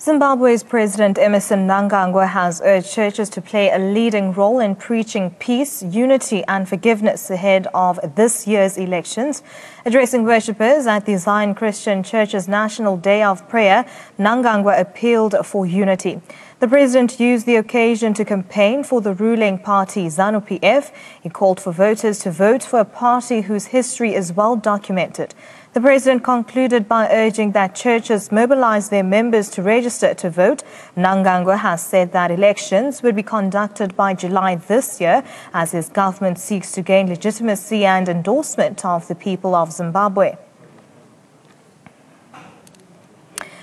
Zimbabwe's President Emmerson Mnangagwa has urged churches to play a leading role in preaching peace, unity and forgiveness ahead of this year's elections. Addressing worshippers at the Zion Christian Church's National Day of Prayer, Mnangagwa appealed for unity. The president used the occasion to campaign for the ruling party ZANU-PF. He called for voters to vote for a party whose history is well documented. The president concluded by urging that churches mobilize their members to register to vote. Mnangagwa has said that elections will be conducted by July this year as his government seeks to gain legitimacy and endorsement of the people of Zimbabwe.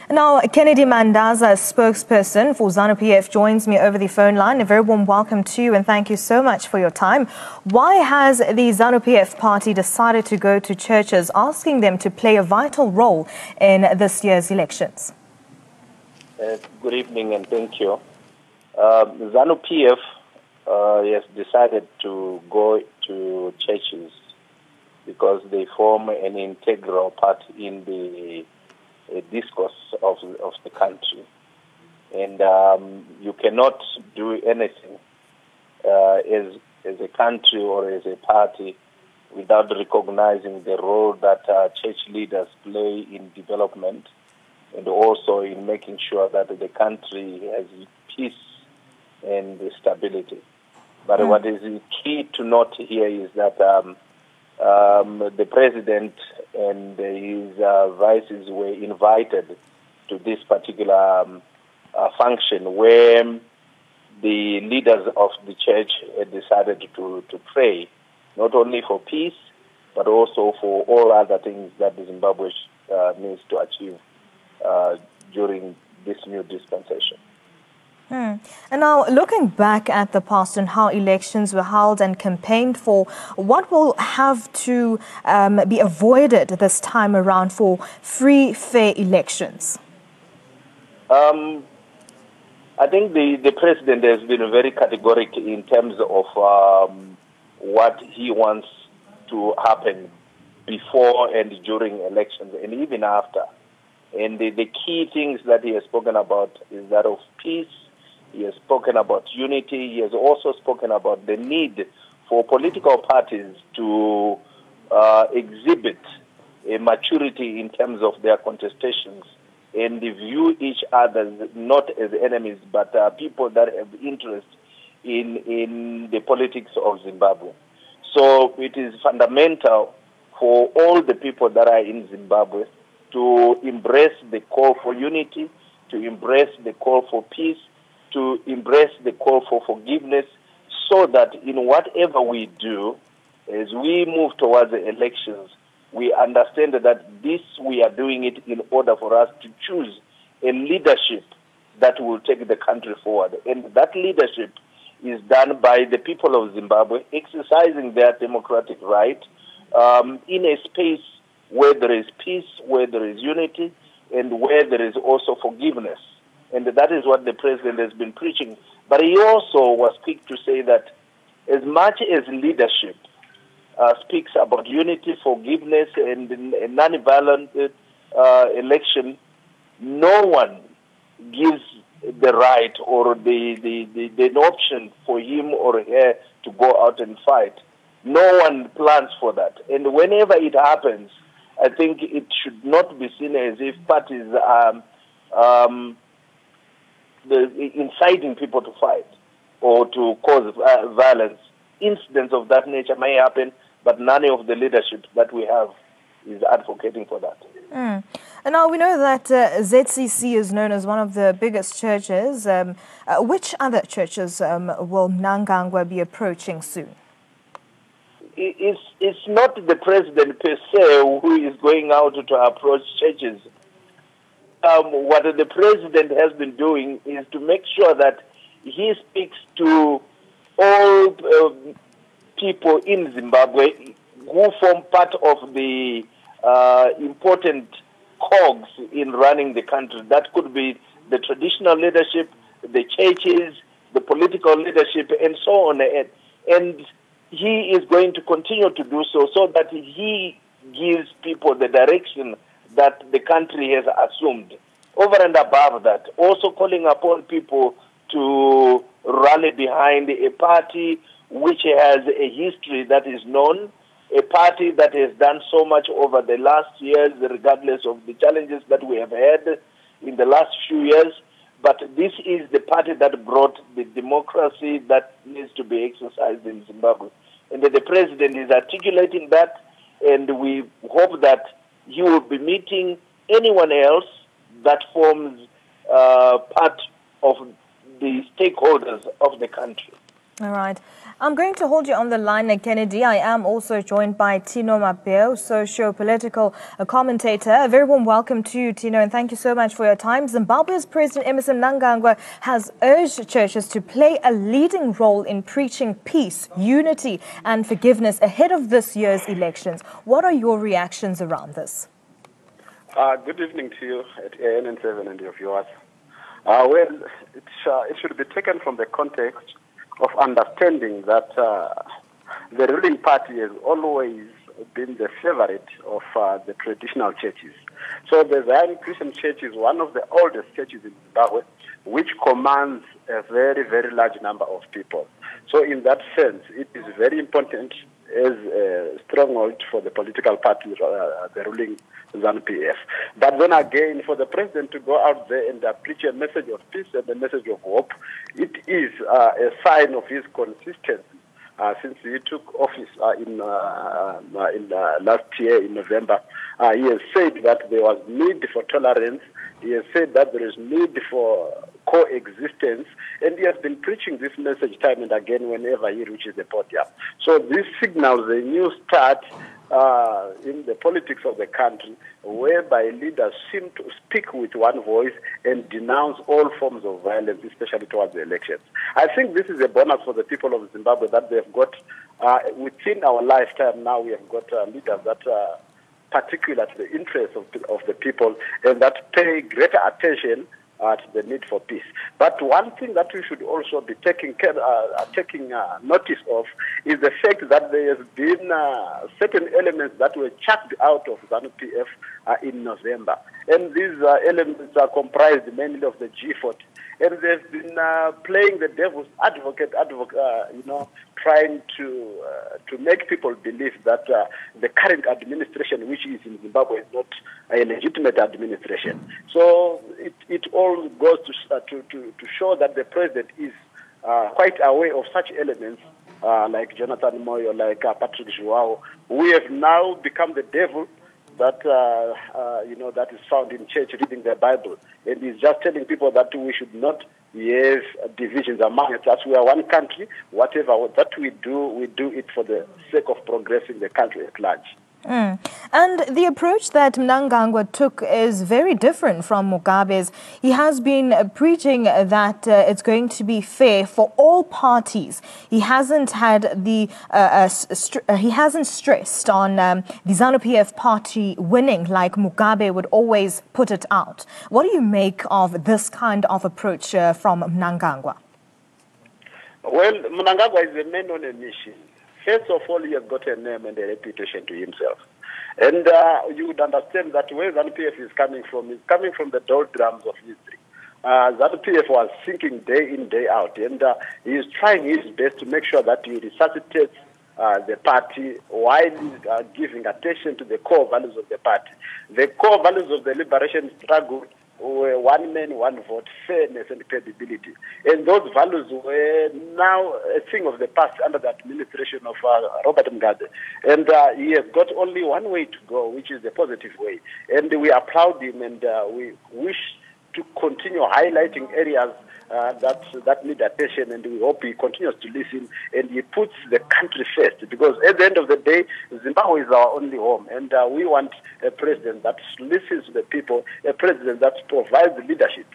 Now, Kennedy Mandaza, spokesperson for ZANU-PF, joins me over the phone line. A very warm welcome to you and thank you so much for your time. Why has the ZANU-PF party decided to go to churches, asking them to play a vital role in this year's elections? Good evening and thank you. ZANU-PF has decided to go to churches because they form an integral part in the discourse of the country, and you cannot do anything as a country or as a party without recognizing the role that church leaders play in development and also in making sure that the country has peace and stability. But what is key to note here is that the president and his vices were invited to this particular function where the leaders of the church decided to pray, not only for peace, but also for all other things that Zimbabwe needs to achieve during this new dispensation. And now, looking back at the past and how elections were held and campaigned for, what will have to be avoided this time around for free, fair elections? I think the president has been very categorical in terms of what he wants to happen before and during elections and even after. And the key things that he has spoken about is that of peace. He has spoken about unity. He has also spoken about the need for political parties to exhibit a maturity in terms of their contestations and view each other not as enemies, but people that have interest in the politics of Zimbabwe. So it is fundamental for all the people that are in Zimbabwe to embrace the call for unity, to embrace the call for peace, to embrace the call for forgiveness, so that in whatever we do, as we move towards the elections, we understand that this we are doing it in order for us to choose a leadership that will take the country forward. And that leadership is done by the people of Zimbabwe exercising their democratic right in a space where there is peace, where there is unity, and where there is also forgiveness. And that is what the president has been preaching. But he also was quick to say that as much as leadership speaks about unity, forgiveness, and a non-violent election, no one gives the right or the option for him or her to go out and fight. No one plans for that. And whenever it happens, I think it should not be seen as if parties are inciting people to fight or to cause violence. Incidents of that nature may happen, but none of the leadership that we have is advocating for that. And now we know that ZCC is known as one of the biggest churches. Which other churches will Mnangagwa be approaching soon? It's not the president per se who is going out to approach churches. What the president has been doing is to make sure that he speaks to all people in Zimbabwe who form part of the important cogs in running the country. That could be the traditional leadership, the churches, the political leadership, and so on. And he is going to continue to do so that he gives people the direction that the country has assumed. over and above that, also calling upon people to rally behind a party which has a history that is known, a party that has done so much over the last years, regardless of the challenges that we have had in the last few years. But this is the party that brought the democracy that needs to be exercised in Zimbabwe. And the president is articulating that, and we hope that he will be meeting anyone else that forms part of the stakeholders of the country. All right. I'm going to hold you on the line, Kennedy. I am also joined by Tino Mapeo, socio-political commentator. A very warm welcome to you, Tino, and thank you so much for your time. Zimbabwe's President Mnangagwa has urged churches to play a leading role in preaching peace, unity and forgiveness ahead of this year's elections. What are your reactions around this? Good evening to you at ANN7 and your viewers. Well, it should be taken from the context of understanding that the ruling party has always been the favorite of the traditional churches. So the Zion Christian Church is one of the oldest churches in Zimbabwe, which commands a very, very large number of people. So in that sense, it is very important as a stronghold for the political party, the ruling ZANU-PF. But then again, for the president to go out there and preach a message of peace and a message of hope, it is a sign of his consistency since he took office in last year in November. He has said that there was need for tolerance. He has said that there is need for coexistence, and he has been preaching this message time and again whenever he reaches the podium. So this signals a new start in the politics of the country, whereby leaders seem to speak with one voice and denounce all forms of violence, especially towards the elections. I think this is a bonus for the people of Zimbabwe that they've got, within our lifetime now, we have got leaders that particular to the interests of the people and that pay greater attention to the need for peace. But one thing that we should also be taking notice of is the fact that there has been certain elements that were chucked out of ZANU-PF in November. And these elements are comprised mainly of the G40. And they've been playing the devil's advocate, trying to make people believe that the current administration, which is in Zimbabwe, is not a legitimate administration. So it all goes to show that the president is quite aware of such elements like Jonathan Moyo, like Patrick Joao, who have now become the devil that that is found in church reading the Bible, and he's just telling people that we should not have divisions among us. We are one country. Whatever that we do it for the sake of progressing the country at large. And the approach that Mnangagwa took is very different from Mugabe's. He has been preaching that it's going to be fair for all parties. He hasn't had the he hasn't stressed on the ZANU-PF party winning like Mugabe would always put it out. What do you make of this kind of approach from Mnangagwa? Well, Mnangagwa is a man on a mission. First of all, he has got a name and a reputation to himself. And you would understand that where ZANU-PF is coming from the doldrums of history. ZANU-PF was sinking day in, day out, and he is trying his best to make sure that he resuscitates the party while giving attention to the core values of the party. The core values of the liberation struggle were one man, one vote, fairness and credibility. And those values were now a thing of the past under the administration of Robert Mugabe. And he has got only one way to go, which is the positive way. And we applaud him, and we wish to continue highlighting areas that need attention, and we hope he continues to listen and he puts the country first, because at the end of the day, Zimbabwe is our only home, and we want a president that listens to the people, a president that provides leadership.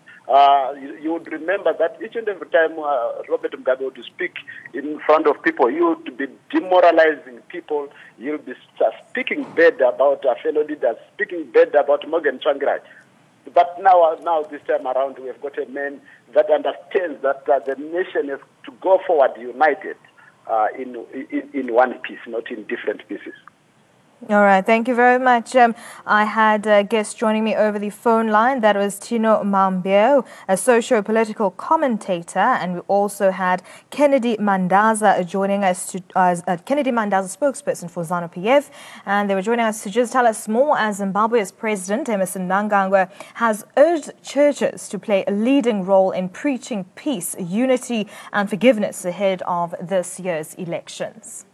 You would remember that each and every time Robert Mugabe would speak in front of people, he would be demoralizing people. He would be speaking bad about fellow leaders, speaking bad about Morgan Tsvangirai. But now this time around, we have got a man that understands that the nation has to go forward united in one piece, not in different pieces. All right, thank you very much. I had a guest joining me over the phone line. That was Tino Mambeo, a socio-political commentator, and we also had Kennedy Mandaza joining us, Kennedy Mandaza, spokesperson for ZANU-PF, and they were joining us to just tell us more as Zimbabwe's President Emmerson Mnangagwa has urged churches to play a leading role in preaching peace, unity, and forgiveness ahead of this year's elections.